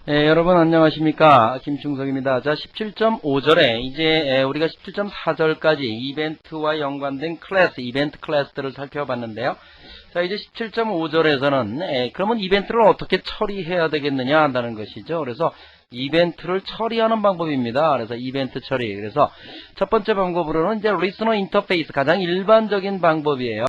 여러분 안녕하십니까, 김충석입니다. 자, 17.5절에 이제 우리가 17.4절까지 이벤트와 연관된 클래스, 이벤트 클래스들을 살펴봤는데요. 자, 이제 17.5절에서는 그러면 이벤트를 어떻게 처리해야 되겠느냐 한다는 것이죠. 그래서 이벤트를 처리하는 방법입니다. 그래서 이벤트 처리. 그래서 첫 번째 방법으로는 이제 리스너 인터페이스, 가장 일반적인 방법이에요.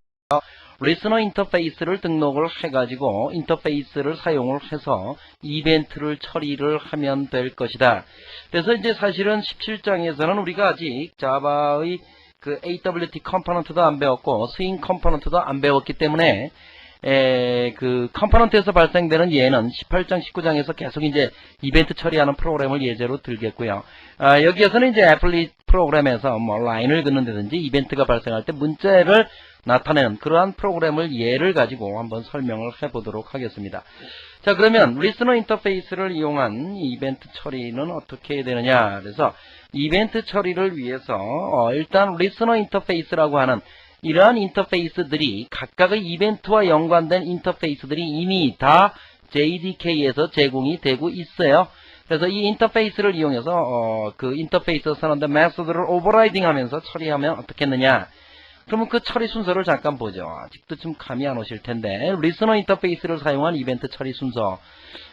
리스너 인터페이스를 등록을 해가지고 인터페이스를 사용을 해서 이벤트를 처리를 하면 될 것이다. 그래서 이제 사실은 17장에서는 우리가 아직 자바의 그 AWT 컴포넌트도 안 배웠고 스윙 컴포넌트도 안 배웠기 때문에 그 컴포넌트에서 발생되는 예는 18장, 19장에서 계속 이제 이벤트 처리하는 프로그램을 예제로 들겠고요. 여기에서는 이제 애플리 프로그램에서 뭐 라인을 긋는다든지 이벤트가 발생할 때 문자를 나타내는 그러한 프로그램을 예를 가지고 한번 설명을 해보도록 하겠습니다. 자, 그러면 리스너 인터페이스를 이용한 이벤트 처리는 어떻게 해야 되느냐. 그래서 이벤트 처리를 위해서 일단 리스너 인터페이스라고 하는 이러한 인터페이스들이 각각의 이벤트와 연관된 인터페이스들이 이미 다 JDK에서 제공이 되고 있어요. 그래서 이 인터페이스를 이용해서 그 인터페이스에 선언된 메소드를 오버라이딩 하면서 처리하면 어떻겠느냐. 그러면 그 처리 순서를 잠깐 보죠. 아직도 좀 감이 안 오실 텐데, 리스너 인터페이스를 사용한 이벤트 처리 순서.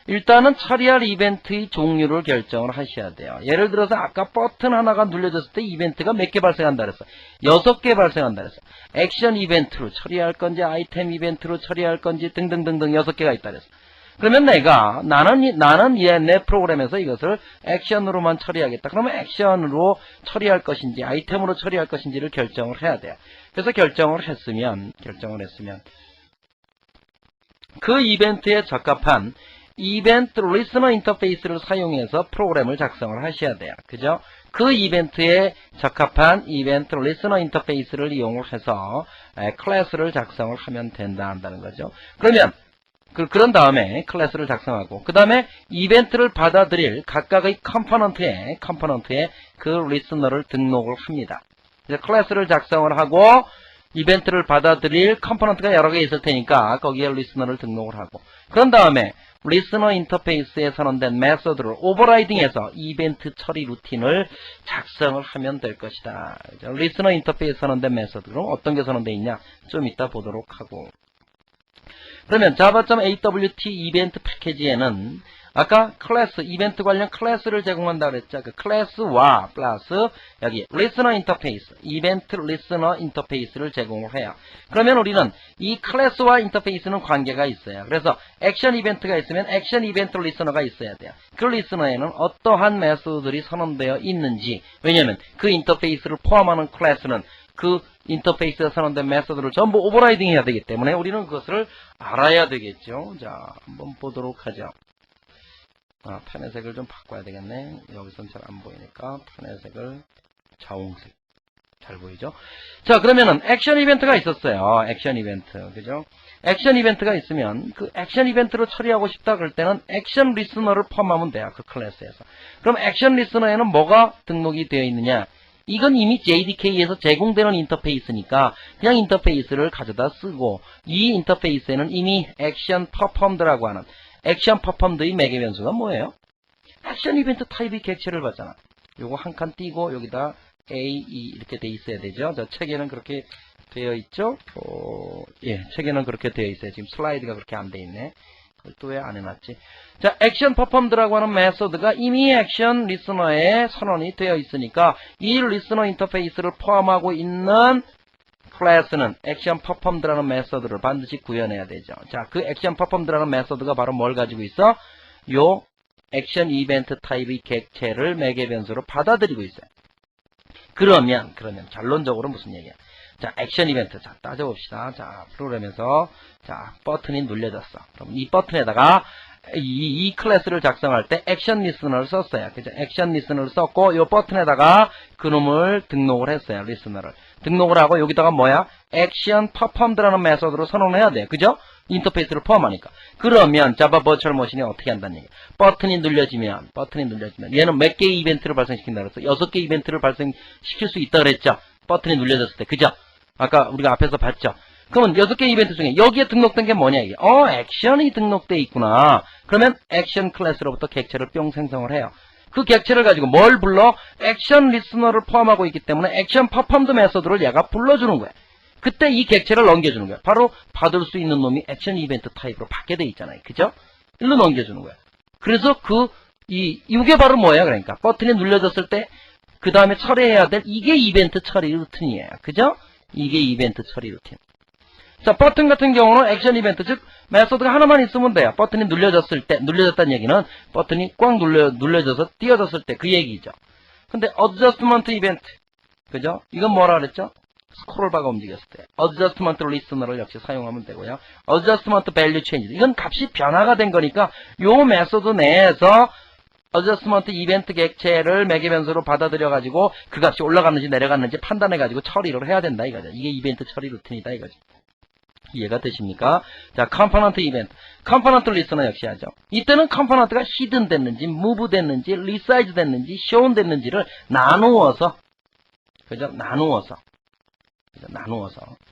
일단은 처리할 이벤트의 종류를 결정을 하셔야 돼요. 예를 들어서 아까 버튼 하나가 눌려졌을 때 이벤트가 몇 개 발생한다 그랬어. 6개 발생한다 그랬어. 액션 이벤트로 처리할 건지 아이템 이벤트로 처리할 건지 등등등등 6개가 있다 그랬어. 그러면 나는 내 프로그램에서 이것을 액션으로만 처리하겠다. 그러면 액션으로 처리할 것인지 아이템으로 처리할 것인지를 결정을 해야 돼요. 그래서 결정을 했으면 그 이벤트에 적합한 이벤트 리스너 인터페이스를 사용해서 프로그램을 작성을 하셔야 돼요. 그죠? 그 이벤트에 적합한 이벤트 리스너 인터페이스를 이용을 해서 클래스를 작성을 하면 된다 한다는 거죠. 그런 다음에 클래스를 작성하고 그 다음에 이벤트를 받아들일 각각의 컴포넌트에 그 리스너를 등록을 합니다. 이제 클래스를 작성을 하고 이벤트를 받아들일 컴포넌트가 여러 개 있을 테니까 거기에 리스너를 등록을 하고 그런 다음에 리스너 인터페이스에 선언된 메소드를 오버라이딩해서 이벤트 처리 루틴을 작성을 하면 될 것이다. 리스너 인터페이스에 선언된 메소드, 그럼 어떤 게 선언되어 있냐 좀 이따 보도록 하고, 그러면 java.awt 이벤트 패키지에는 아까 클래스, 이벤트 관련 클래스를 제공한다 그랬죠. 그 클래스와 플러스 여기 리스너 인터페이스, 이벤트 리스너 인터페이스를 제공을 해요. 그러면 우리는 이 클래스와 인터페이스는 관계가 있어요. 그래서 액션 이벤트가 있으면 액션 이벤트 리스너가 있어야 돼요. 그 리스너에는 어떠한 메소드들이 선언되어 있는지, 왜냐하면 그 인터페이스를 포함하는 클래스는 그 인터페이스에 선언된 메소드를 전부 오버라이딩 해야 되기 때문에 우리는 그것을 알아야 되겠죠. 자, 한번 보도록 하죠. 펜의 색을 좀 바꿔야 되겠네. 여기선 잘 안 보이니까 펜의 색을 자홍색. 잘 보이죠? 자, 그러면은 액션 이벤트가 있었어요. 액션 이벤트. 그죠? 액션 이벤트가 있으면 그 액션 이벤트로 처리하고 싶다 그럴 때는 액션 리스너를 포함하면 돼요. 그 클래스에서. 그럼 액션 리스너에는 뭐가 등록이 되어 있느냐? 이건 이미 JDK에서 제공되는 인터페이스니까 그냥 인터페이스를 가져다 쓰고, 이 인터페이스에는 이미 액션 퍼폼드라고 하는 액션 퍼폼드의 매개 변수가 뭐예요? 액션 이벤트 타입의 객체를 받잖아. 요거 한 칸 띄고 여기다 A, E 이렇게 돼 있어야 되죠. 저 책에는 그렇게 되어 있죠. 예, 책에는 그렇게 되어 있어요. 지금 슬라이드가 그렇게 안 돼 있네. 또 왜 안 해놨지? 자, 액션 퍼폼드라고 하는 메소드가 이미 액션 리스너에 선언이 되어 있으니까 이 리스너 인터페이스를 포함하고 있는 클래스는 액션 퍼폼드라는 메소드를 반드시 구현해야 되죠. 자, 그 액션 퍼폼드라는 메소드가 바로 뭘 가지고 있어? 요 액션 이벤트 타입의 객체를 매개 변수로 받아들이고 있어요. 그러면 결론적으로 무슨 얘기야? 자, 액션 이벤트. 자, 따져봅시다. 자, 프로그램에서, 자, 버튼이 눌려졌어. 그럼 이 버튼에다가 이 클래스를 작성할 때 액션 리스너를 썼어요. 그죠? 액션 리스너를 썼고, 이 버튼에다가 그놈을 등록을 했어요. 리스너를. 등록을 하고, 여기다가 뭐야? 액션 퍼폼드라는 메소드로 선언을 해야 돼요. 그죠? 인터페이스를 포함하니까. 그러면 자바 버추얼 머신이 어떻게 한다는 얘기야? 버튼이 눌려지면 얘는 몇 개의 이벤트를 발생시킨다 그랬어? 6개 이벤트를 발생시킬 수 있다 그랬죠? 버튼이 눌려졌을 때. 그죠? 아까 우리가 앞에서 봤죠? 그러면 6개 이벤트 중에 여기에 등록된 게 뭐냐 이게. 액션이 등록돼 있구나. 그러면 액션 클래스로부터 객체를 뿅 생성을 해요. 그 객체를 가지고 뭘 불러? 액션 리스너를 포함하고 있기 때문에 액션 퍼폼드 메서드를 얘가 불러주는 거야. 그때 이 객체를 넘겨주는 거야. 바로 받을 수 있는 놈이 액션 이벤트 타입으로 받게 돼 있잖아요. 그죠? 일로 넘겨주는 거야. 그래서 이게 바로 뭐야? 그러니까 버튼이 눌려졌을 때 그 다음에 처리해야 될 이게 이벤트 처리 루틴이에요. 그죠? 이게 이벤트 처리 루틴. 자, 버튼 같은 경우는 액션 이벤트, 즉 메소드가 하나만 있으면 돼요. 버튼이 눌려졌을 때, 눌려졌다는 얘기는 버튼이 꽉 눌려져서 띄어졌을 때 그 얘기죠. 근데 adjustment 이벤트, 그죠? 이건 뭐라 그랬죠? 스크롤바가 움직였을 때 adjustment listener를 역시 사용하면 되고요. adjustment value change, 이건 값이 변화가 된 거니까 요 메소드 내에서 adjustment 이벤트 객체를 매개 변수로 받아들여 가지고 그 값이 올라갔는지 내려갔는지 판단해 가지고 처리를 해야 된다 이거죠. 이게 이벤트 처리 루틴이다 이거죠. 이해가 되십니까? 자, 컴포넌트 이벤트. 컴포넌트 리스너 역시 하죠. 이때는 컴포넌트가 히든 됐는지, 무브 됐는지, 리사이즈 됐는지, 쇼운 됐는지를 나누어서, 그죠? 나누어서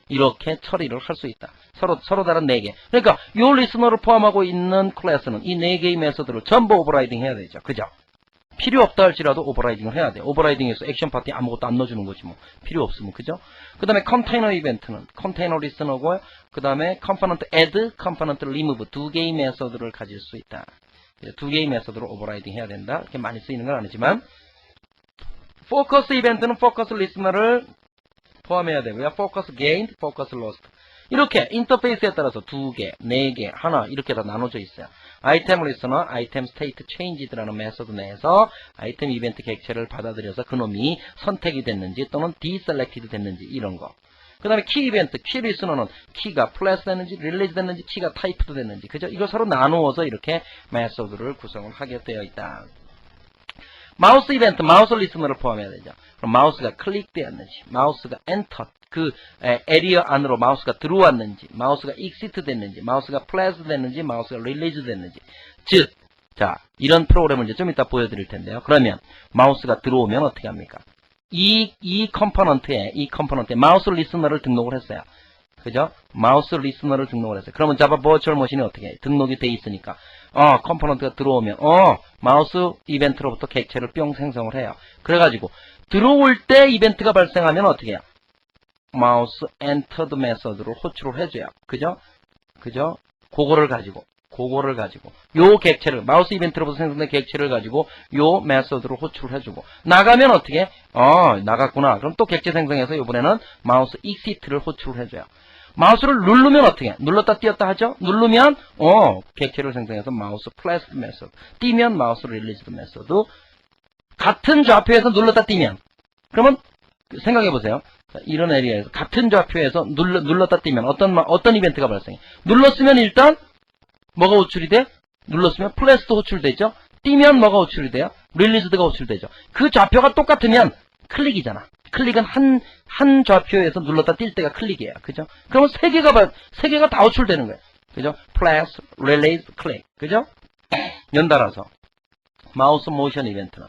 이렇게 처리를 할 수 있다. 서로 다른 4개. 그러니까 요 리스너를 포함하고 있는 클래스는 이 4개의 메소드를 전부 오버라이딩 해야 되죠. 그죠? 필요 없다 할지라도 오버라이딩을 해야 돼. 오버라이딩에서 액션 파티에 아무것도 안 넣어주는 거지 뭐. 필요 없으면. 그죠? 그 다음에 컨테이너 이벤트는 컨테이너 리스너고요. 그 다음에 컴포넌트 add, 컴포넌트 remove 2개의 메소드를 가질 수 있다. 2개의 메소드로 오버라이딩 해야 된다. 이렇게 많이 쓰이는 건 아니지만 포커스 이벤트는 포커스 리스너를 포함해야 되고요. 포커스 gained, 포커스 lost. 이렇게 인터페이스에 따라서 2개, 4개, 하나 이렇게 다 나눠져 있어요. 아이템 리스너, 아이템 스테이트 체인지드라는 메소드 내에서 아이템 이벤트 객체를 받아들여서 그놈이 선택이 됐는지 또는 디셀렉티드 됐는지 이런 거. 그 다음에 키 이벤트, 키 리스너는 키가 플래스 됐는지 릴리즈 됐는지 키가 타이프도 됐는지 그죠? 이걸 서로 나누어서 이렇게 메소드를 구성을 하게 되어 있다. 마우스 이벤트, 마우스 리스너를 포함해야 되죠. 그럼 마우스가 클릭되었는지, 마우스가 엔터, 그 에리어 안으로 마우스가 들어왔는지, 마우스가 익시트 됐는지, 마우스가 플래스 됐는지, 마우스가 릴리즈 됐는지. 즉, 자, 이런 프로그램을 이제 좀 이따 보여드릴 텐데요. 그러면 마우스가 들어오면 어떻게 합니까? 이 컴포넌트에 마우스 리스너를 등록을 했어요. 그죠? 마우스 리스너를 등록을 했어요. 그러면 자바 버추얼 머신이 어떻게 해? 등록이 돼 있으니까 컴포넌트가 들어오면 마우스 이벤트로부터 객체를 뿅 생성을 해요. 그래가지고 들어올 때 이벤트가 발생하면 어떻게 해요? 마우스 엔터드 메서드로 호출을 해줘요. 그죠? 그거를 가지고 요 객체를 마우스 이벤트로부터 생성된 객체를 가지고 요 메서드로 호출을 해주고 나가면 어떻게 해? 나갔구나. 그럼 또 객체 생성해서 이번에는 마우스 exit를 호출을 해줘요. 마우스를 누르면 어떻게 해? 눌렀다 띄었다 하죠? 누르면 객체를 생성해서 마우스 플래스드 메서드, 띄면 마우스 릴리즈드 메서드. 같은 좌표에서 눌렀다 띄면 그러면 생각해 보세요. 이런 에리어에서 같은 좌표에서 눌렀다 띄면 어떤 이벤트가 발생해? 눌렀으면 일단 뭐가 호출이 돼? 눌렀으면 플래스도 호출되죠? 띄면 뭐가 호출이 돼요? 릴리즈드가 호출되죠. 그 좌표가 똑같으면 클릭이잖아. 클릭은 한 좌표에서 눌렀다 뛸 때가 클릭이에요. 그죠? 그러면 세 개가 다 호출되는 거예요. 그죠? 플래스, 릴리즈, 클릭. 그죠? 연달아서. 마우스 모션 이벤트는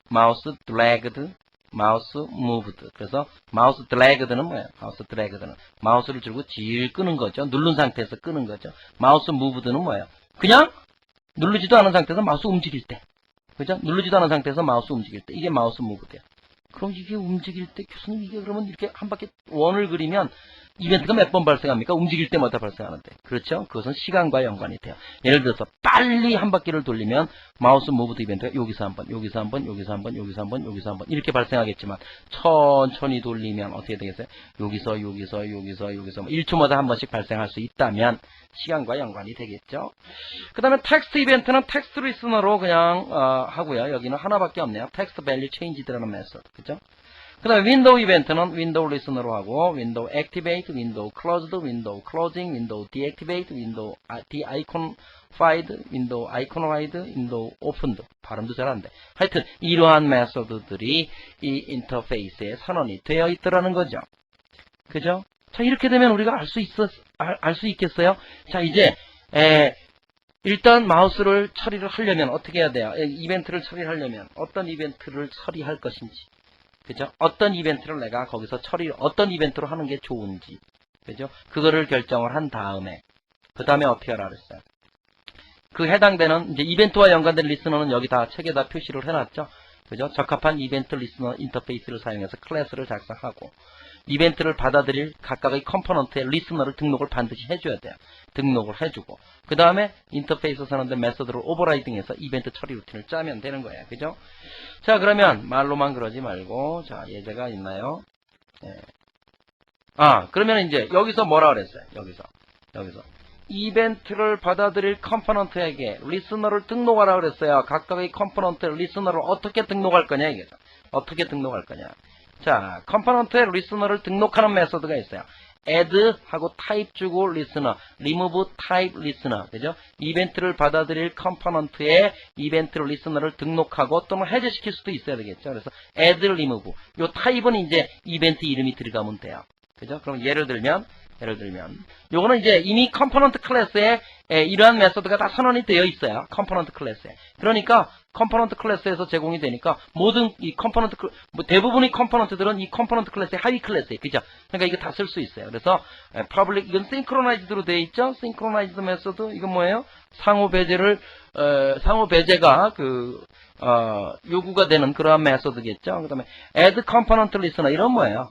마우스 드래그드, 마우스 무브드. 그래서 마우스 드래그드는 뭐예요? 마우스를 들고 질 끄는 거죠. 누른 상태에서 끄는 거죠. 마우스 무브드는 뭐예요? 그냥 누르지도 않은 상태에서 마우스 움직일 때. 그죠? 누르지도 않은 상태에서 마우스 움직일 때. 이게 마우스 무브드예요. 그럼 이게 움직일 때 교수님 이게 그러면 이렇게 한 바퀴 원을 그리면 이벤트가 몇 번 발생합니까? 움직일 때마다 발생하는데. 그렇죠? 그것은 시간과 연관이 돼요. 예를 들어서 빨리 한 바퀴를 돌리면 마우스 무브드 이벤트가 여기서 한 번, 여기서 한 번, 여기서 한 번, 여기서 한 번, 여기서 한 번 이렇게 발생하겠지만 천천히 돌리면 어떻게 되겠어요? 여기서 1초마다 한 번씩 발생할 수 있다면 시간과 연관이 되겠죠. 그 다음에 텍스트 이벤트는 텍스트 리스너로 그냥 하고요. 여기는 하나밖에 없네요. 텍스트 밸류 체인지드라는 메소드. 그죠? 그 다음에 윈도우 이벤트는 윈도우 리스너로 하고 윈도우 액티베이트, 윈도우 클로즈드, 윈도우 클로징, 윈도우 디액티베이트, 윈도우 디아이콘파이드, 윈도우 아이콘화이드, 윈도우 오픈드. 발음도 잘 안 돼. 하여튼 이러한 메소드들이 이 인터페이스에 선언이 되어 있더라는 거죠. 그죠? 자, 이렇게 되면 우리가 알 수 있겠어요? 자, 이제 일단 마우스를 처리를 하려면 어떻게 해야 돼요? 이벤트를 처리하려면 어떤 이벤트를 처리할 것인지. 그죠? 어떤 이벤트를 내가 거기서 어떤 이벤트로 하는 게 좋은지. 그죠? 그거를 결정을 한 다음에, 그 다음에 어떻게 하라 그랬어요? 그 해당되는, 이제 이벤트와 연관된 리스너는 여기 다 책에다 표시를 해놨죠? 그죠? 적합한 이벤트 리스너 인터페이스를 사용해서 클래스를 작성하고, 이벤트를 받아들일 각각의 컴포넌트의 리스너를 등록을 반드시 해줘야 돼요. 등록을 해주고, 그 다음에 인터페이스 사는데 메서드를 오버라이딩해서 이벤트 처리 루틴을 짜면 되는 거예요. 그죠? 자, 그러면 말로만 그러지 말고, 자, 예제가 있나요? 예. 그러면 이제 여기서 뭐라 그랬어요? 여기서. 이벤트를 받아들일 컴포넌트에게 리스너를 등록하라 그랬어요. 각각의 컴포넌트 리스너를 어떻게 등록할 거냐, 이게죠. 어떻게 등록할 거냐. 자, 컴포넌트의 리스너를 등록하는 메소드가 있어요. add 하고 type 주고 리스너, remove type 리스너, 그죠? 이벤트를 받아들일 컴포넌트에 이벤트 리스너를 등록하고 또는 해제시킬 수도 있어야 되겠죠. 그래서 add, remove. 요 타입은 이제 이벤트 이름이 들어가면 돼요. 그죠? 그럼 예를 들면 요거는 이제 이미 컴포넌트 클래스에 이러한 메소드가 다 선언이 되어 있어요. 컴포넌트 클래스에. 그러니까 컴포넌트 클래스에서 제공이 되니까 모든 이 컴포넌트 대부분의 컴포넌트들은 이 컴포넌트 클래스의 하위 클래스에, 그죠? 그러니까 이거 다 쓸 수 있어요. 그래서 public, 이건 synchronized로 되어 있죠. synchronized 메소드, 이건 뭐예요? 상호 배제가 요구가 되는 그러한 메소드겠죠. 그다음에 add component listener, 이런 뭐예요?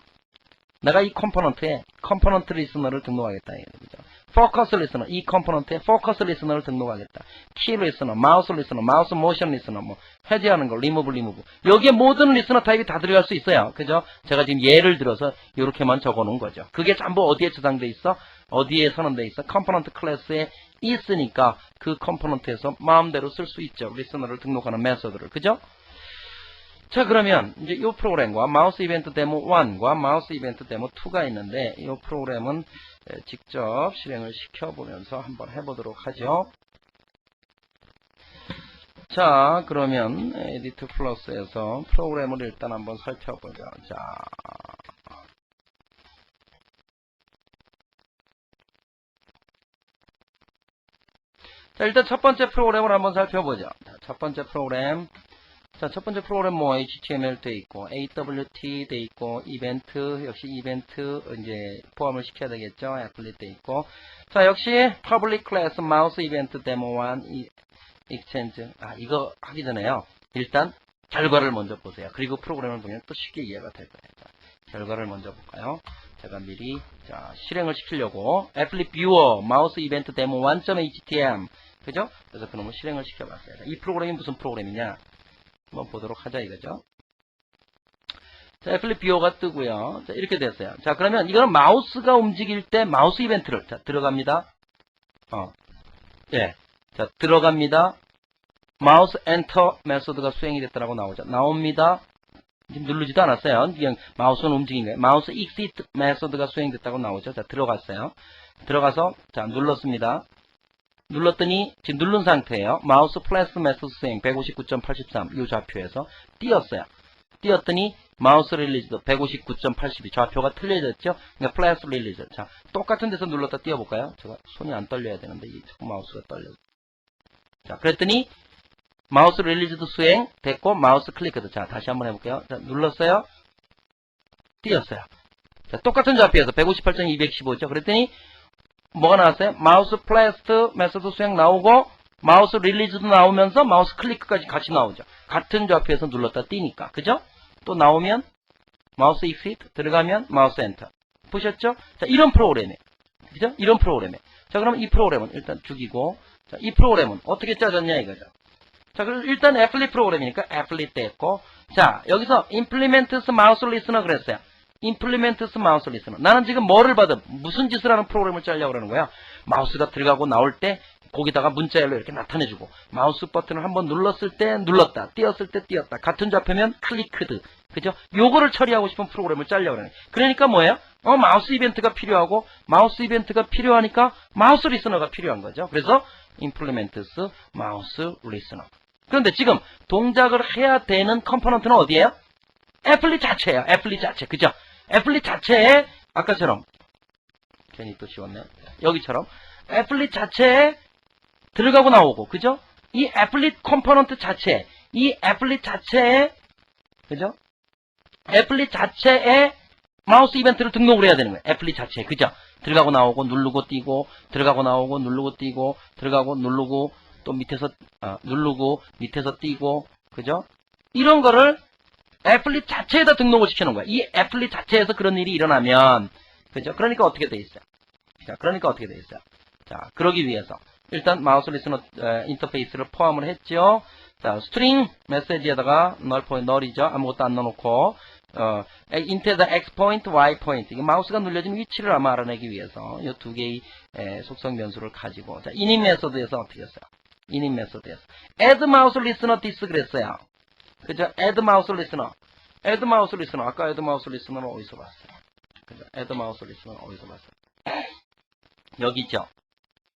내가 이 컴포넌트에 컴포넌트 리스너를 등록하겠다. 그죠? 포커스 리스너, 이 컴포넌트에 포커스 리스너를 등록하겠다. 키 리스너, 마우스 모션 리스너, 뭐 해제하는 거, 리무브. 여기에 모든 리스너 타입이 다 들어갈 수 있어요. 그죠? 제가 지금 예를 들어서 이렇게만 적어 놓은 거죠. 그게 전부 어디에 저장돼 있어? 어디에 선언돼 있어? 컴포넌트 클래스에 있으니까 그 컴포넌트에서 마음대로 쓸 수 있죠. 리스너를 등록하는 메소드를. 그죠? 자, 그러면 이제 이 프로그램과 마우스 이벤트 데모 1과 마우스 이벤트 데모 2가 있는데, 이 프로그램은 직접 실행을 시켜보면서 한번 해보도록 하죠. 자, 그러면 에디트 플러스에서 프로그램을 일단 한번 살펴보죠. 자, 일단 첫 번째 프로그램을 한번 살펴보죠. 첫 번째 프로그램 뭐 HTML 돼 있고 AWT 돼 있고 이벤트, 역시 이벤트 이제 포함을 시켜야 되겠죠. 애플릿 돼 있고. 자, 역시 public class mouse event demo 1 exchange. 이거 하기 전에요. 일단 결과를 먼저 보세요. 그리고 프로그램을 보면 또 쉽게 이해가 될 거예요. 자, 결과를 먼저 볼까요? 제가 미리 실행을 시키려고 애플릿 뷰어 마우스 이벤트 데모 1.htm, 그죠? 그래서 그놈을 실행을 시켜봤어요. 이 프로그램이 무슨 프로그램이냐? 한번 보도록 하자 이거죠. 자, 애플릿 뷰어가 뜨고요. 자, 이렇게 됐어요. 자, 그러면 이거는 마우스가 움직일 때 마우스 이벤트를, 자, 들어갑니다. 자, 들어갑니다. 마우스 엔터 메소드가 수행이 됐다라고 나오죠. 나옵니다. 지금 누르지도 않았어요. 그냥 마우스는 움직인 거예요. 마우스 exit 메소드가 수행됐다고 나오죠. 자, 들어갔어요. 들어가서, 자, 눌렀습니다. 눌렀더니 지금 누른 상태예요. 마우스 플래스 메소드 수행 159.83 이 좌표에서 띄었어요. 띄었더니 마우스 릴리즈도 159.82 좌표가 틀려졌죠. 그러니까 플래스 릴리즈. 자, 똑같은 데서 눌렀다 띄워볼까요? 제가 손이 안 떨려야 되는데 이 자꾸 마우스가 떨려요. 자, 그랬더니 마우스 릴리즈도 수행 됐고 마우스 클릭해도, 자, 다시 한번 해볼게요. 자, 눌렀어요. 띄었어요. 자, 똑같은 좌표에서 158.215죠. 그랬더니 뭐가 나왔어요? 마우스 플래스트 메소드 수행 나오고 마우스 릴리즈도 나오면서 마우스 클릭까지 같이 나오죠. 같은 좌표에서 눌렀다 띄니까. 그죠? 또 나오면 마우스 exit 들어가면 마우스 엔터. 보셨죠? 자, 이런 프로그램이에요. 그죠? 이런 프로그램이에요. 자, 그럼 이 프로그램은 일단 죽이고, 자, 이 프로그램은 어떻게 짜졌냐 이거죠. 자, 그럼 일단 애플릿 프로그램이니까 애플릿 됐고, 자, 여기서 implements mouse listener 그랬어요. implements mouse listener. 나는 지금 뭐를 받아? 무슨 짓을 하는 프로그램을 짜려고 그러는 거야? 마우스가 들어가고 나올 때 거기다가 문자열로 이렇게 나타내주고, 마우스 버튼을 한번 눌렀을 때 눌렀다, 띄었을 때 띄었다, 같은 좌표면 클릭드, 그죠? 요거를 처리하고 싶은 프로그램을 짜려고 그러는 거예요. 그러니까 뭐예요? 마우스 이벤트가 필요하고, 마우스 이벤트가 필요하니까 마우스 리스너가 필요한 거죠. 그래서 implements mouse listener. 그런데 지금 동작을 해야 되는 컴포넌트는 어디예요? 애플릿 자체예요. 애플릿 자체. 그죠? 애플릿 자체에 아까처럼 괜히 또 지웠네요. 여기처럼 애플릿 자체에 들어가고 나오고, 그죠? 이 애플릿 컴포넌트 자체, 이 애플릿 자체에, 그죠? 애플릿 자체에 마우스 이벤트를 등록을 해야 되는 거예요. 애플릿 자체에. 그죠? 들어가고 나오고 누르고 띄고 들어가고 나오고 누르고 띄고 들어가고 누르고 또 밑에서 누르고 밑에서 띄고 그죠? 이런 거를 애플릿 자체에다 등록을 시켜놓은 거야. 이 애플릿 자체에서 그런 일이 일어나면 그죠? 그러니까 어떻게 돼 있어요? 자, 그러니까 어떻게 돼 있어요? 자, 그러기 위해서 일단 마우스 리스너 인터페이스를 포함을 했죠. 자, 스트링 메시지에다가 널이죠. 아무것도 안 넣어놓고 인트에다 X 포인트, Y 포인트. 이게 마우스가 눌려진 위치를 아마 알아내기 위해서 이 두 개의 속성 변수를 가지고 자, init 메소드에서 어떻게 했어요? init 메소드에서 add mouse listener this 그랬어요. 그죠? add mouse listener. add mouse listener. 아까 add mouse listener는 어디서 봤어요? 그죠? add mouse listener 어디서 봤어요? 여기죠.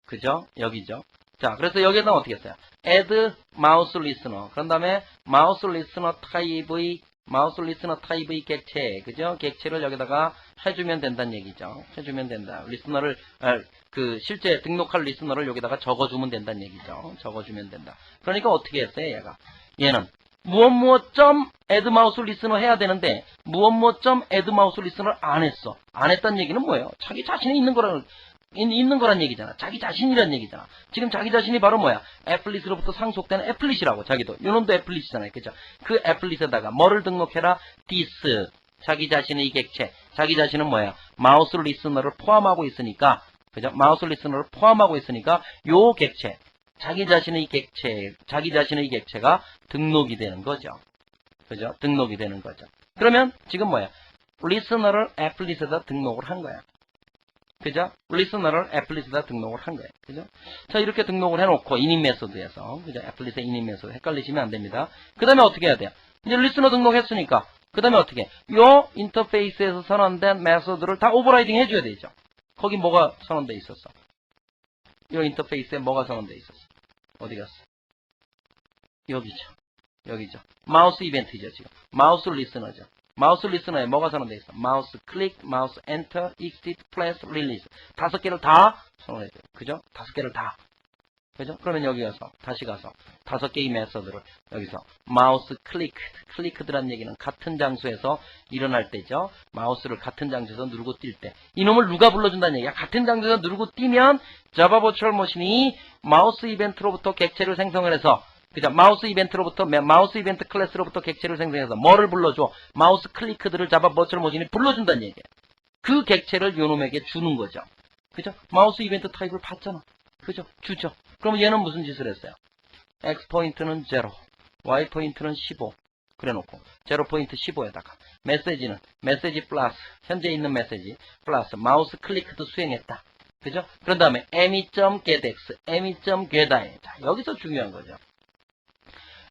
그죠? 여기죠. 자, 그래서 여기에다 어떻게 했어요? add mouse listener. 그런 다음에 mouse listener 타입의 객체. 그죠? 객체를 여기다가 해주면 된다는 얘기죠. 해주면 된다. 리스너를, 실제 등록할 리스너를 여기다가 적어주면 된다는 얘기죠. 적어주면 된다. 그러니까 어떻게 했어요, 얘가? 얘는 무엇 점 add mouse listener 해야 되는데 무엇 점 add mouse listener 안 했어. 안 했다는 얘기는 뭐예요? 자기 자신이 있는 거란 얘기잖아. 자기 자신이란 얘기잖아. 지금 자기 자신이 바로 뭐야? 애플릿으로부터 상속된 애플릿이라고. 자기도. 요놈도 애플릿이잖아요. 그죠? 그 애플릿에다가 뭐를 등록해라? this. 자기 자신의 객체. 자기 자신은 뭐야? 마우스 리스너를 포함하고 있으니까. 그죠? 마우스 리스너를 포함하고 있으니까 요 객체. 자기 자신의 객체가 등록이 되는 거죠. 그죠? 등록이 되는 거죠. 그러면 지금 뭐야? 리스너를 애플릿에다 등록을 한 거야. 그죠? 리스너를 애플릿에다 등록을 한 거예요. 그죠? 자, 이렇게 등록을 해놓고, init 메소드에서. 그죠? 애플릿의 init 메소드. 헷갈리시면 안 됩니다. 그 다음에 어떻게 해야 돼요? 이제 리스너 등록했으니까. 그 다음에 어떻게 해? 요 인터페이스에서 선언된 메소드를 다 오버라이딩 해줘야 되죠. 거기 뭐가 선언돼 있었어? 요 인터페이스에 뭐가 선언돼 있었어? 어디 갔어? 여기죠. 여기죠. 마우스 이벤트죠, 지금. 마우스 리스너죠. 마우스 리스너에 뭐가 선언되어 있어? 마우스 클릭, 마우스 엔터, exit, press, release. 5개를 다 선언해줘요. 그죠? 5개를 다. 그죠? 그러면 여기 가서, 다시 가서, 5개의 메서드를 여기서 마우스 클릭드란 얘기는 같은 장소에서 일어날 때죠. 마우스를 같은 장소에서 누르고 뛸 때. 이놈을 누가 불러준다는 얘기야? 같은 장소에서 누르고 뛰면 자바 버추얼 머신이 마우스 이벤트로부터 객체를 생성을 해서 그죠? 마우스 이벤트 클래스로부터 객체를 생성해서 뭐를 불러줘? 마우스 클릭들을 잡아 버추얼 머신이 불러준다는 얘기예요. 그 객체를 요놈에게 주는 거죠. 그죠? 마우스 이벤트 타입을 받잖아. 그죠? 주죠. 그럼 얘는 무슨 짓을 했어요? X 포인트는 0, Y 포인트는 15. 그래 놓고 0.15에다가 메시지 플러스 현재 있는 메시지 플러스 마우스 클릭도 수행했다. 그죠? 그런 다음에 me.getx, me.getI. 자, 여기서 중요한 거죠.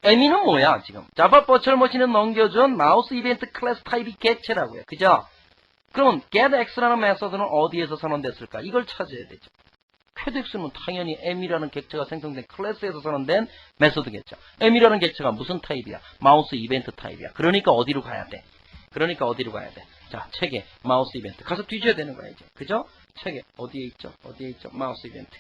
ME는 뭐야, 지금? 자바 버추얼 머신에 넘겨준 마우스 이벤트 클래스 타입이 객체라고요. 그죠? 그러면 getX라는 메서드는 어디에서 선언됐을까? 이걸 찾아야 되죠. getX는 당연히 ME라는 객체가 생성된 클래스에서 선언된 메서드겠죠. ME라는 객체가 무슨 타입이야? 마우스 이벤트 타입이야. 그러니까 어디로 가야 돼? 자, 책에 마우스 이벤트. 가서 뒤져야 되는 거야, 이제. 그죠? 책에 어디에 있죠? 마우스 이벤트.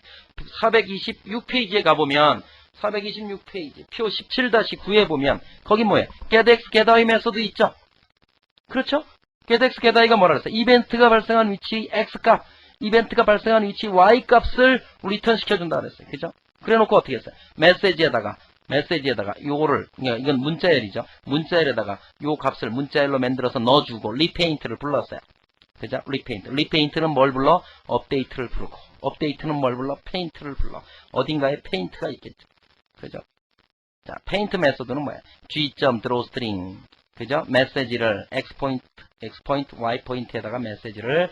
426페이지에 가보면 426페이지 PO 17-9에 보면 거기 뭐예요? getX, getI 메소드 있죠? 그렇죠? getX, getI가 뭐라 그랬어? 이벤트가 발생한 위치 X값, 이벤트가 발생한 위치 Y값을 리턴 시켜준다 그랬어요. 그죠? 그래 놓고 어떻게 했어요? 메시지에다가 요거를, 이건 문자열이죠. 문자열에다가 요 값을 문자열로 만들어서 넣어주고 리페인트를 불렀어요. 그죠? 리페인트는 뭘 불러? 업데이트를 부르고, 업데이트는 뭘 불러? 페인트를 불러. 어딘가에 페인트가 있겠죠. 그죠? 자, 페인트 메소드는 뭐야? g.drawString. 그죠? 메시지를 X포인트, Y포인트에다가 메시지를,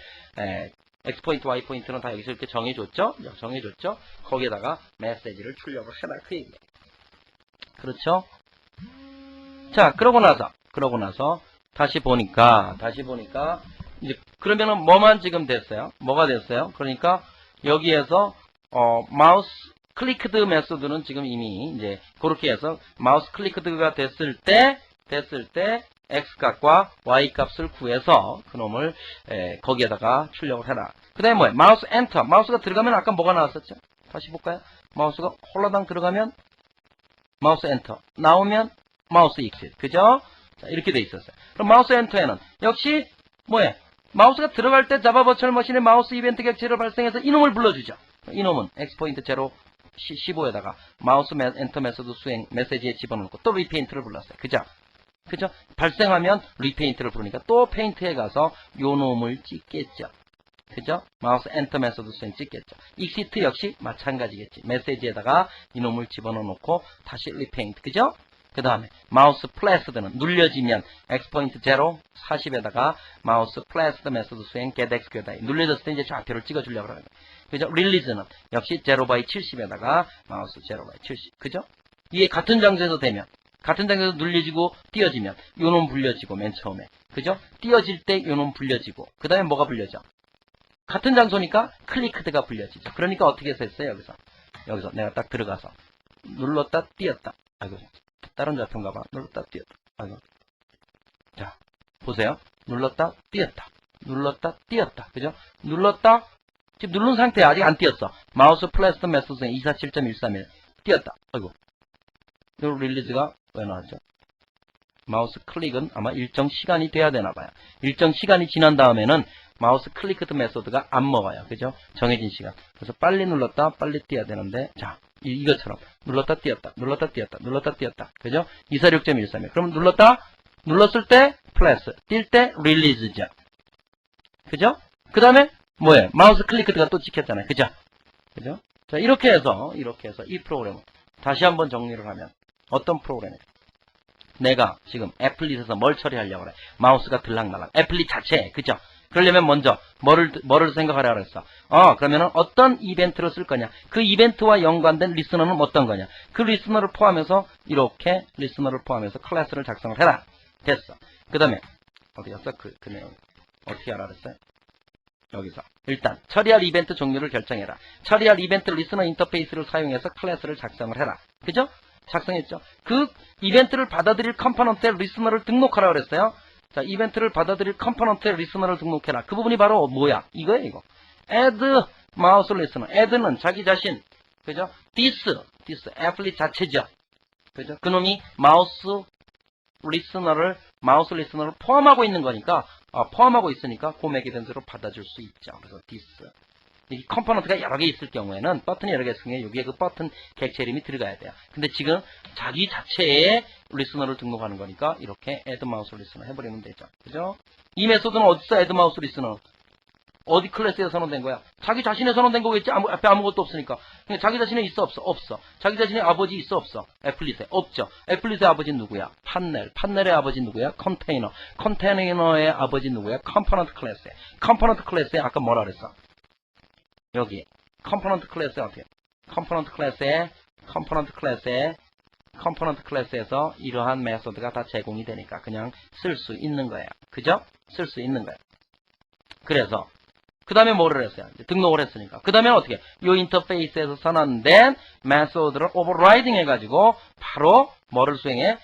X포인트, Y포인트는 다 여기서 이렇게 정해줬죠? 거기에다가 메시지를 출력을 해라. 그 얘기예요. 그렇죠? 자, 그러고 나서, 다시 보니까, 이제, 그러면은 뭐만 지금 됐어요? 뭐가 됐어요? 그러니까, 여기에서, 마우스 클릭드 메소드는 지금 이미 이제 그렇게 해서 마우스 클릭드가 됐을 때 X값과 Y값을 구해서 그놈을 거기에다가 출력을 해라. 그 다음에 뭐예요? 마우스 엔터. 마우스가 들어가면 아까 뭐가 나왔었죠? 다시 볼까요? 마우스가 홀라당 들어가면 마우스 엔터. 나오면 마우스 익sit. 그죠? 자, 이렇게 돼 있었어요. 그럼 마우스 엔터에는 역시 뭐예요? 마우스가 들어갈 때 자바 버추얼 머신에 마우스 이벤트 객체를 발생해서 이놈을 불러주죠. 이놈은 X포인트 0 15에다가 마우스 엔터 메소드 수행 메시지에 집어넣고 또 리페인트를 불렀어요. 그죠? 발생하면 리페인트를 부르니까 또 페인트에 가서 요 놈을 찍겠죠. 그죠? 마우스 엔터 메소드 수행 찍겠죠. 익시트 역시 마찬가지겠지. 메시지에다가 이놈을 집어넣고 다시 리페인트. 그죠? 그 다음에 마우스 플래스드는 눌려지면 X포인트 0 40에다가 마우스 플래스드 메소드 수행 getX query 눌려졌을 때 이제 좌표를 찍어주려고 그러는 거예요. 그죠? 릴리즈는 역시 0/70에다가 마우스 0/70. 그죠? 이게 같은 장소에서 되면 같은 장소에서 눌려지고 띄어지면 요놈 불려지고 맨 처음에. 그죠? 띄어질 때 요놈 불려지고 그 다음에 뭐가 불려져? 같은 장소니까 클리크드가 불려지죠. 그러니까 어떻게 해서 했어요? 여기서 내가 딱 들어가서 눌렀다 띄었다. 아이고 다른 좌표인가 봐. 눌렀다 띄었다. 아이고. 자 보세요. 눌렀다 띄었다. 눌렀다 띄었다. 그죠? 눌렀다 지금 누른 상태에 아직 안 띄었어. 마우스 플래스드 메소드 247.131 띄었다. 아이고. 이 릴리즈가 왜 나왔죠? 마우스 클릭은 아마 일정 시간이 돼야 되나 봐요. 일정 시간이 지난 다음에는 마우스 클릭드 메소드가 안 먹어요. 그죠? 정해진 시간. 그래서 빨리 눌렀다 빨리 띄어야 되는데 자 이것처럼 눌렀다 띄었다 눌렀다 띄었다 눌렀다 띄었다. 그죠? 246.131 그럼 눌렀을 때 플래스 뛸 때 릴리즈죠. 그죠? 그 다음에 뭐예요? 마우스 클릭드가 또 찍혔잖아요. 그죠? 자 이렇게 해서 이 프로그램을 다시 한번 정리를 하면 어떤 프로그램이에요? 내가 지금 애플릿에서 뭘 처리하려고 그래? 마우스가 들락날락. 애플릿 자체, 그죠? 그러려면 먼저 뭐를 생각하라 그랬어? 그러면은 어떤 이벤트를 쓸 거냐? 그 이벤트와 연관된 리스너는 어떤 거냐? 그 리스너를 포함해서 이렇게 리스너를 포함해서 클래스를 작성을 해라. 됐어. 그 다음에 어디 갔어? 그 내용 어떻게 알아 그랬어요? 여기서 일단 처리할 이벤트 종류를 결정해라. 처리할 이벤트 리스너 인터페이스를 사용해서 클래스를 작성을 해라. 그죠? 작성했죠. 그 이벤트를 받아들일 컴포넌트에 리스너를 등록하라 그랬어요. 자, 이벤트를 받아들일 컴포넌트에 리스너를 등록해라. 그 부분이 바로 뭐야? 이거예요, 이거. add mouse listener. add는 자기 자신. 그죠? this 애플릿 자체죠. 그죠? 그놈이 마우스 리스너를 포함하고 있는 거니까, 포함하고 있으니까 고맥 이벤트로 받아줄 수 있죠. 그래서 this. 이 컴포넌트가 여러 개 있을 경우에는 버튼이 여러 개 있을 경우에 여기에 그 버튼 객체 이름이 들어가야 돼요. 근데 지금 자기 자체의 리스너를 등록하는 거니까 이렇게 add mouse listener 해버리면 되죠. 그죠? 이 메소드는 어디서 add mouse listener? 어디 클래스에 선언된 거야? 자기 자신에 선언된 거겠지? 앞에 아무것도 없으니까. 자기 자신에 있어 없어? 없어. 자기 자신의 아버지 있어 없어? 애플릿에 없죠. 애플릿의 아버지는 누구야? 판넬의 아버지는 누구야? 컨테이너의 아버지 누구야? 컴포넌트 클래스에 아까 뭐라 그랬어? 여기 컴포넌트 클래스에 어떻게? 컴포넌트 클래스에서 이러한 메소드가 다 제공이 되니까 그냥 쓸 수 있는 거예요. 그죠? 쓸 수 있는 거예요. 그래서 그 다음에 뭐를 했어요? 등록을 했으니까. 그 다음에 어떻게? 이 인터페이스에서 선언된 메소드를 오버라이딩 해가지고 바로 뭐를 수행해?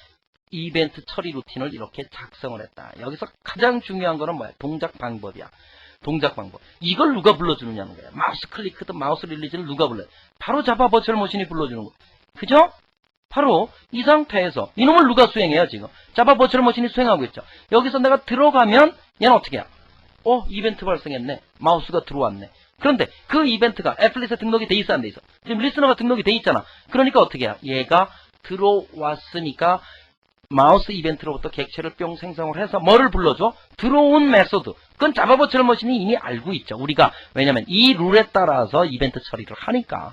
이벤트 처리 루틴을 이렇게 작성을 했다. 여기서 가장 중요한 거는 뭐야? 동작 방법이야. 동작 방법. 이걸 누가 불러주느냐는 거야. 마우스 클릭든 마우스 릴리즈를 누가 불러요? 바로 자바 버추얼 머신이 불러주는 거. 그죠? 바로 이 상태에서 이놈을 누가 수행해요 지금? 자바 버추얼 머신이 수행하고 있죠. 여기서 내가 들어가면 얘는 어떻게 해요? 이벤트 발생했네. 마우스가 들어왔네. 그런데 그 이벤트가 애플릿에 등록이 돼 있어 안 돼 있어? 지금 리스너가 등록이 돼 있잖아. 그러니까 어떻게 해요? 얘가 들어왔으니까 마우스 이벤트로부터 객체를 뿅 생성을 해서 뭐를 불러줘? 들어온 메소드. 그건 자바 버추얼 머신이 이미 알고 있죠. 우리가. 왜냐면 이 룰에 따라서 이벤트 처리를 하니까.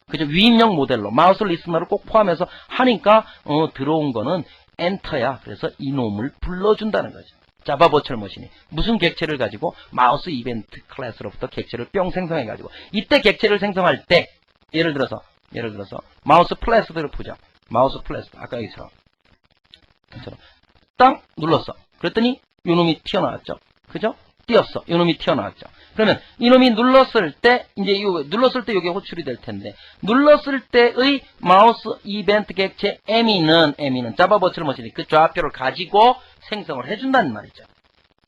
그죠? 위임형 모델로 마우스 리스너를 꼭 포함해서 하니까 들어온 거는 엔터야. 그래서 이놈을 불러준다는 거죠. 자바 버추얼 머신이 무슨 객체를 가지고 마우스 이벤트 클래스로부터 객체를 뿅 생성해 가지고 이때 객체를 생성할 때 예를 들어서 마우스 플래스드를 보자. 마우스 플래스드 아까 여기처럼 딱 눌렀어. 그랬더니 이놈이 튀어나왔죠. 그죠? 띄었어. 이놈이 튀어나왔죠. 그러면 이놈이 눌렀을 때 이제 눌렀을 때 이게 호출이 될 텐데 눌렀을 때의 마우스 이벤트 객체 M이는 자바 버추얼 머신이 그 좌표를 가지고 생성을 해준다는 말이죠.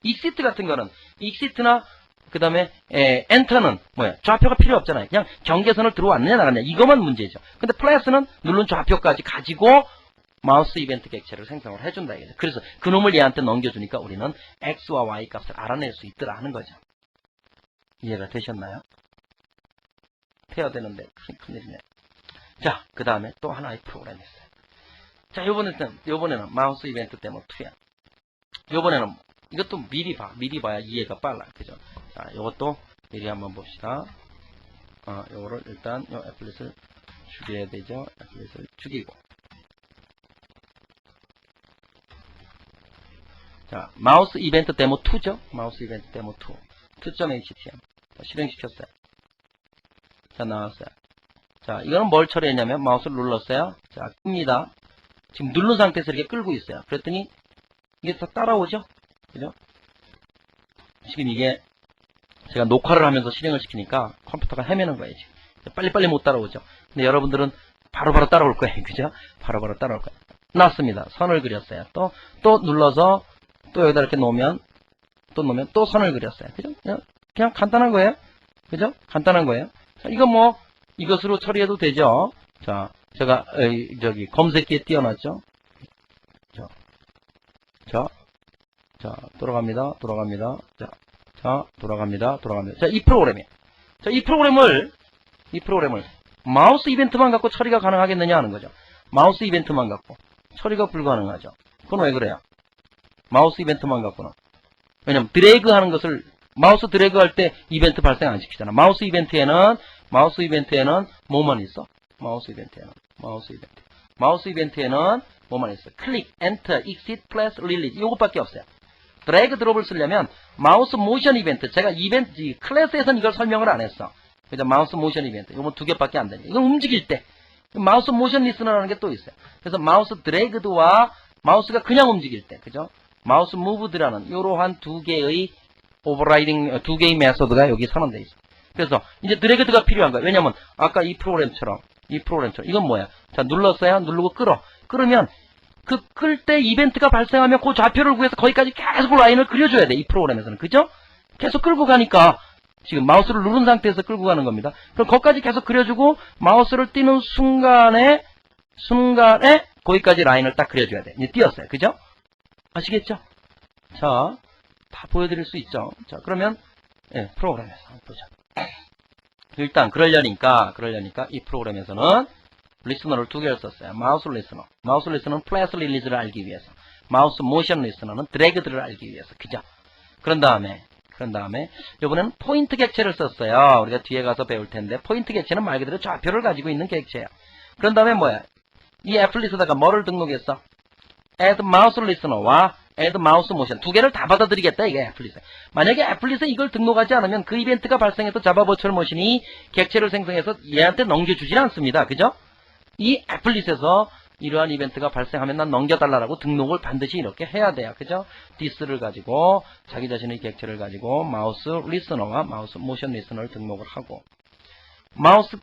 익시트 같은 거는 익시트나 그 다음에 엔터는 뭐야? 좌표가 필요 없잖아요. 그냥 경계선을 들어왔느냐 나갔느냐 이것만 문제죠. 근데 플래스는 누른 좌표까지 가지고 마우스 이벤트 객체를 생성을 해준다 이거죠. 그래서 그놈을 얘한테 넘겨주니까 우리는 x와 y 값을 알아낼 수 있더라 하는 거죠. 이해가 되셨나요? 페어되는데 큰일이네. 자, 그 다음에 또 하나의 프로그램이 있어요. 자, 요번에는 마우스 이벤트 데모 2야. 요번에는 이것도 미리 봐야 이해가 빨라. 그죠? 자, 요것도 미리 한번 봅시다. 요거를 일단 요 애플릿을 죽여야 되죠. 애플릿을 죽이고. 자, 마우스 이벤트 데모 2죠. 마우스 이벤트 데모 2. 2.htm. 실행시켰어요. 자, 나왔어요. 자, 이거는 뭘 처리했냐면 마우스를 눌렀어요. 자, 끕니다. 지금 누른 상태에서 이렇게 끌고 있어요. 그랬더니 이게 다 따라오죠. 그죠? 지금 이게 제가 녹화를 하면서 실행을 시키니까 컴퓨터가 헤매는 거예요. 지금. 빨리빨리 못 따라오죠. 근데 여러분들은 바로바로 따라올 거예요. 그죠? 바로바로 따라올 거예요. 났습니다. 선을 그렸어요. 또 눌러서 또 여기다 이렇게 놓으면 또 선을 그렸어요. 그죠? 그냥 간단한 거예요. 그죠? 간단한 거예요. 자, 이거 뭐 이것으로 처리해도 되죠. 자, 제가 저기 검색기에 띄워놨죠. 자, 돌아갑니다. 자, 돌아갑니다. 자, 이 프로그램이에요. 자, 이 프로그램을 마우스 이벤트만 갖고 처리가 가능하겠느냐 하는 거죠. 마우스 이벤트만 갖고 처리가 불가능하죠. 그건 왜 그래요? 마우스 이벤트만 갖고는. 왜냐면 드래그 하는 것을 마우스 드래그 할 때 이벤트 발생 안 시키잖아. 마우스 이벤트에는 뭐만 있어? 마우스 이벤트에는 뭐만 있어? 클릭, 엔터, 익시트, 플래시, 릴리즈 요것밖에 없어요. 드래그 드롭을 쓰려면 마우스 모션 이벤트, 제가 이벤트 클래스에서는 이걸 설명을 안 했어. 그죠? 마우스 모션 이벤트 요건 두 개밖에 안 되니까 이건 움직일 때 마우스 모션 리스너라는 게 또 있어요. 그래서 마우스 드래그드와 마우스가 그냥 움직일 때, 그죠? 마우스 무브드라는 이러한 두 개의 오버라이딩, 두 개의 메소드가 여기 선언되어 있어. 그래서 이제 드래그드가 필요한 거야. 왜냐면 아까 이 프로그램처럼 이건 뭐야? 자, 눌렀어요. 누르고 끌으면 그 끌 때 이벤트가 발생하면 그 좌표를 구해서 거기까지 계속 라인을 그려줘야 돼. 이 프로그램에서는. 그죠? 계속 끌고 가니까 지금 마우스를 누른 상태에서 끌고 가는 겁니다. 그럼 거기까지 계속 그려주고 마우스를 띄는 순간에 거기까지 라인을 딱 그려줘야 돼. 이제 띄었어요. 그죠? 아시겠죠? 자, 다 보여드릴 수 있죠. 자, 그러면 프로그램에서 한번 보자. 일단 그러려니까 이 프로그램에서는 리스너를 두 개를 썼어요. 마우스 리스너는 플래시 릴리즈를 알기 위해서, 마우스 모션 리스너는 드래그드를 알기 위해서. 그죠? 그런 다음에 이번에는 포인트 객체를 썼어요. 우리가 뒤에 가서 배울 텐데 포인트 객체는 말 그대로 좌표를 가지고 있는 객체예요. 그런 다음에 뭐야? 이 애플릿에다가 뭐를 등록했어? add mouse listener와 add mouse motion 두 개를 다 받아들이겠다 이게 애플릿에. 만약에 애플릿에 이걸 등록하지 않으면 그 이벤트가 발생해도 자바 버추얼 머신이 객체를 생성해서 얘한테 넘겨주질 않습니다. 그죠? 이 애플릿에서 이러한 이벤트가 발생하면 난 넘겨달라고 등록을 반드시 이렇게 해야 돼요. 그죠? this를 가지고 자기 자신의 객체를 가지고 마우스 리스너와 마우스 모션 리스너를 등록을 하고 마우스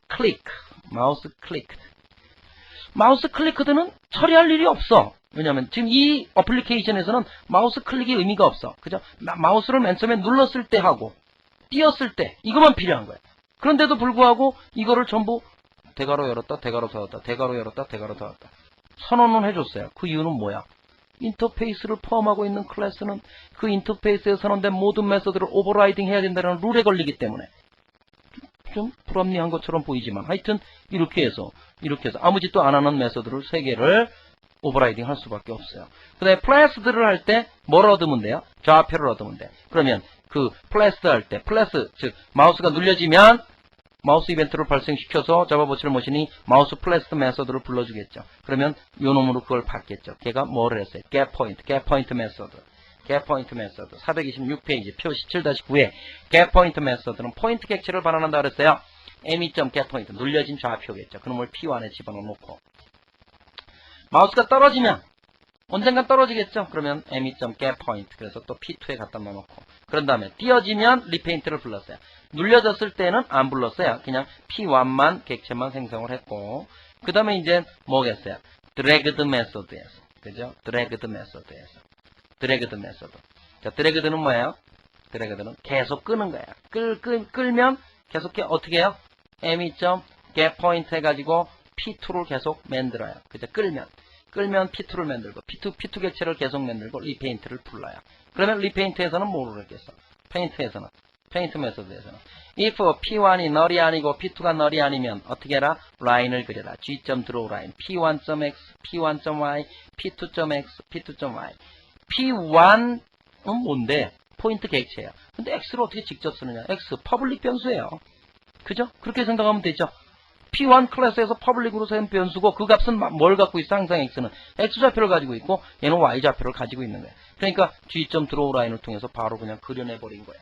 클릭드는 처리할 일이 없어. 왜냐면 지금 이 어플리케이션에서는 마우스 클릭이 의미가 없어. 그죠? 마우스를 맨 처음에 눌렀을 때 하고 띄었을 때 이것만 필요한 거예요. 그런데도 불구하고 이거를 전부 대괄호 열었다, 대괄호 닫았다, 대괄호 열었다, 대괄호 닫았다. 선언은 해줬어요. 그 이유는 뭐야? 인터페이스를 포함하고 있는 클래스는 그 인터페이스에 선언된 모든 메서드를 오버라이딩 해야 된다는 룰에 걸리기 때문에 좀 불합리한 것처럼 보이지만 하여튼 이렇게 해서 아무 짓도 안 하는 메서드를 3개를 오버라이딩 할 수밖에 없어요. 그 다음에 플래스드를 할 때 뭘 얻으면 돼요? 좌표를 얻으면 돼. 그러면 그 플래스드 할 때 즉 마우스가 눌려지면 마우스 이벤트를 발생시켜서 자바 버추얼 머신이 마우스 플래스드 메서드를 불러주겠죠. 그러면 요 놈으로 그걸 받겠죠. 걔가 뭐를 했어요? getPoint 메서드. getPoint 메서드 426페이지 표 17-9에 getPoint 메서드는 포인트 객체를 반환한다 그랬어요. me.getPoint 눌려진 좌표겠죠. 그놈을 P1에 집어넣고 마우스가 떨어지면 언젠간 떨어지겠죠. 그러면 me.getPoint 그래서 또 P2에 갖다 넣어놓고 그런 다음에 띄어지면 리페인트를 불렀어요. 눌려졌을 때는 안 불렀어요. 그냥 P1만 객체만 생성을 했고 그 다음에 이제 뭐겠어요? 드래그드 메소드에서 그죠? 드래그드 메소드. 자, 드래그드는 뭐예요? 드래그드는 계속 끄는 거예요. 끌면 계속 어떻게 해요? me.getPoint 해가지고 P2를 계속 만들어요. 그죠? 끌면 끌면 P2를 만들고 P2 객체를 계속 만들고 리페인트를 불러요. 그러면 리페인트에서는 뭐로 했겠어? 페인트 메소드에서는 if P1이 널이 아니고 P2가 널이 아니면 어떻게 해라? 라인을 그려라. G.draw 라인 P1.x, P1.y, P2.x, P2.y. P1은 뭔데? 포인트 객체야. 근데 X를 어떻게 직접 쓰느냐? X, 퍼블릭 변수예요. 그죠? 그렇게 생각하면 되죠. P1 클래스에서 퍼블릭으로 센 변수고 그 값은 뭘 갖고 있어? 항상 X는 X좌표를 가지고 있고 얘는 Y좌표를 가지고 있는 거야. 그러니까 G.draw 라인을 통해서 바로 그냥 그려내버린 거야.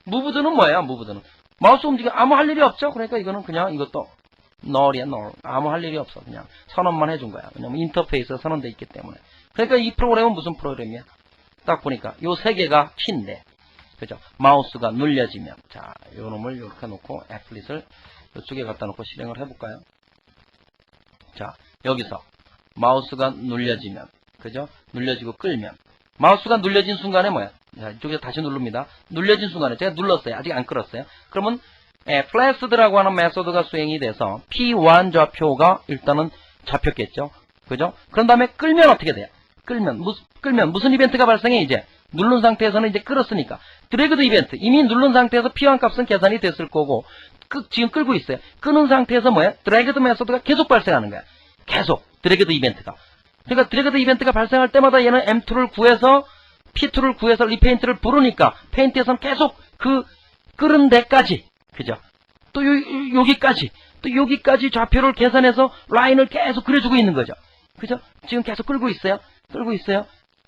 무브드는 뭐야? 무브드는 마우스 움직여 아무 할 일이 없죠? 그러니까 이거는 그냥 이것도 널이야, 널. 아무 할 일이 없어. 그냥 선언만 해준 거야. 왜냐면 인터페이스가 선언돼 있기 때문에. 그러니까 이 프로그램은 무슨 프로그램이야? 딱 보니까 요 세 개가 키인데, 그죠? 마우스가 눌려지면, 자, 요 놈을 이렇게 놓고 애플릿을 이쪽에 갖다 놓고 실행을 해볼까요? 자, 여기서 마우스가 눌려지면, 그죠? 눌려지고 끌면, 마우스가 눌려진 순간에 뭐야? 자, 이쪽에서 다시 누릅니다. 눌려진 순간에 제가 눌렀어요. 아직 안 끌었어요. 그러면 플래스드라고 하는 메소드가 수행이 돼서 P1 좌표가 일단은 잡혔겠죠. 그죠? 그런 다음에 끌면 어떻게 돼요? 끌면 무슨 이벤트가 발생해? 이제 누른 상태에서는 이제 끌었으니까 드래그드 이벤트. 이미 누른 상태에서 P1 값은 계산이 됐을 거고 지금 끌고 있어요. 끄는 상태에서 뭐야? 드래그드 메소드가 계속 발생하는 거야. 계속 드래그드 이벤트가. 그러니까 드래그드 이벤트가 발생할 때마다 얘는 M2를 구해서 P2를 구해서 리페인트를 부르니까 페인트에서는 계속 그 끄는 데까지, 그죠? 또 여기까지 좌표를 계산해서 라인을 계속 그려주고 있는 거죠. 그죠? 지금 계속 끌고 있어요.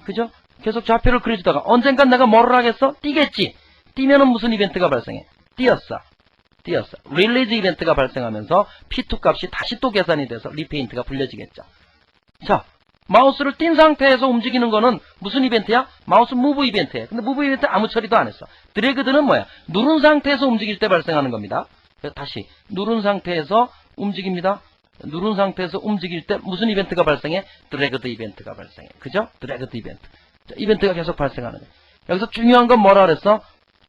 그죠? 계속 좌표를 그려주다가 언젠간 내가 뭐를 하겠어? 뛰겠지. 뛰면은 무슨 이벤트가 발생해? 뛰었어. 릴리즈 이벤트가 발생하면서 P2 값이 다시 또 계산이 돼서 리페인트가 불려지겠죠. 자, 마우스를 띈 상태에서 움직이는 거는 무슨 이벤트야? 마우스 무브 이벤트야. 근데 무브 이벤트 아무 처리도 안 했어. 드래그드는 뭐야? 누른 상태에서 움직일 때 발생하는 겁니다. 그래서 다시 누른 상태에서 움직입니다. 누른 상태에서 움직일 때 무슨 이벤트가 발생해? 드래그드 이벤트가 발생해. 그죠? 드래그드 이벤트. 자, 이벤트가 계속 발생하는 거야. 여기서 중요한 건 뭐라 그랬어?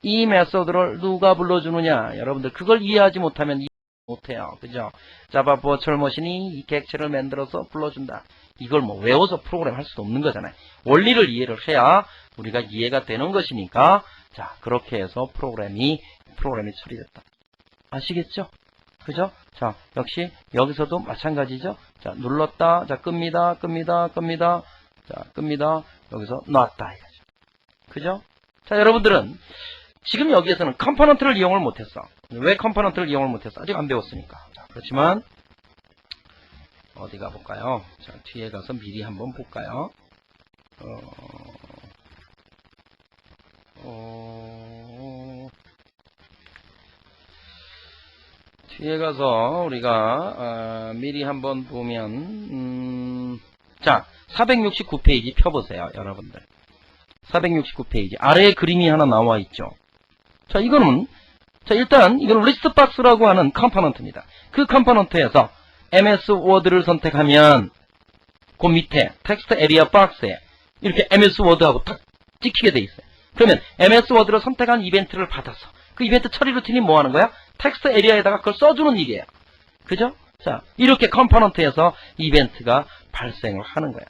이 메소드를 누가 불러주느냐? 여러분들 그걸 이해하지 못하면 못해요. 그죠? 자바 버추얼 머신이 이 객체를 만들어서 불러준다. 이걸 뭐 외워서 프로그램 할 수도 없는 거잖아요. 원리를 이해를 해야 우리가 이해가 되는 것이니까, 자, 그렇게 해서 프로그램이 처리됐다. 아시겠죠? 그죠? 자, 역시 여기서도 마찬가지죠? 자, 눌렀다. 자, 끕니다. 자, 끕니다. 여기서 놨다. 이거죠. 그죠? 자, 여러분들은 지금 여기에서는 컴포넌트를 이용을 못했어. 왜 컴포넌트를 이용을 못했어? 아직 안 배웠으니까. 자, 그렇지만 어디 가볼까요? 자, 뒤에 가서 미리 한번 볼까요? 뒤에 가서 우리가 미리 한번 보면 자, 469페이지 펴보세요. 여러분들 469페이지 아래에 그림이 하나 나와 있죠. 자, 이거는 일단 이거는 리스트박스라고 하는 컴포넌트입니다. 그 컴포넌트에서 MS 워드를 선택하면 그 밑에 텍스트 에리아 박스에 이렇게 MS 워드하고 탁 찍히게 돼 있어요. 그러면 MS 워드를 선택한 이벤트를 받아서 그 이벤트 처리 루틴이 뭐 하는 거야? 텍스트 에리아에다가 그걸 써주는 일이에요. 그죠? 자, 이렇게 컴포넌트에서 이벤트가 발생을 하는 거야.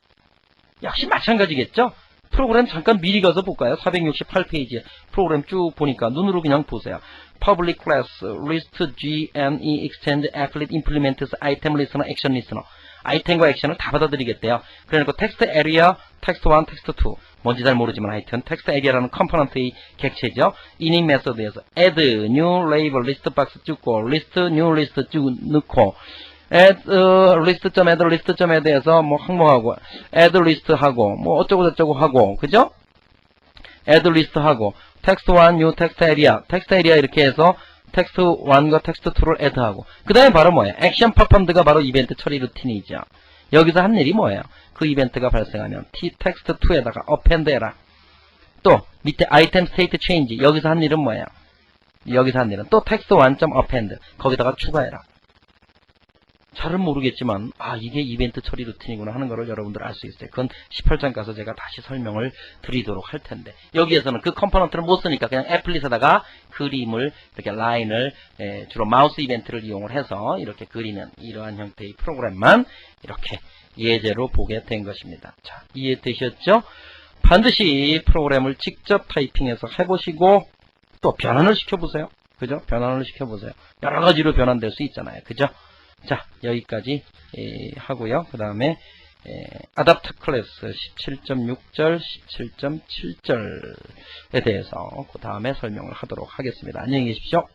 역시 마찬가지겠죠? 프로그램 잠깐 미리 가서 볼까요? 468페이지에 프로그램 쭉 보니까 눈으로 그냥 보세요. Public Class, List, G, N, E, Extend, Applet, Implements, Item Listener, Action Listener. 아이템과 액션을 다 받아들이겠대요. 그러니까 텍스트 에리아, 텍스트 1, 텍스트 2. 뭔지 잘 모르지만 하여튼 텍스트 에리아라는 컴포넌트의 객체죠. init 메소드에서 add, new label, list box 찍고, list, new list 쭉 넣고, add, list.add, list.add에서 뭐 항목하고, add list 하고, 뭐 어쩌고저쩌고 하고, 그죠? add list 하고, text 1, new text area 이렇게 해서 텍스트 1과 텍스트 2를 add하고, 그 다음에 바로 뭐예요? 액션 퍼폼드가 바로 이벤트 처리 루틴이죠. 여기서 한 일이 뭐예요? 그 이벤트가 발생하면 텍스트 2에다가 append 해라. 또 밑에 item state change 여기서 한 일은 뭐예요? 여기서 한 일은 또 텍스트 1.append 거기다가 추가해라. 잘은 모르겠지만 이게 이벤트 처리 루틴이구나 하는 거를 여러분들 알 수 있어요. 그건 18장 가서 제가 다시 설명을 드리도록 할 텐데, 여기에서는 그 컴포넌트를 못 쓰니까 그냥 애플릿에다가 그림을 이렇게 라인을 주로 마우스 이벤트를 이용을 해서 이렇게 그리는 이러한 형태의 프로그램만 이렇게 예제로 보게 된 것입니다. 자, 이해되셨죠? 반드시 프로그램을 직접 타이핑해서 해보시고 또 변환을 시켜보세요. 그죠? 변환을 시켜보세요. 여러 가지로 변환될 수 있잖아요. 그죠? 자, 여기까지 하고요. 그 다음에 아답터 클래스 17.6절, 17.7절에 대해서 그 다음에 설명을 하도록 하겠습니다. 안녕히 계십시오.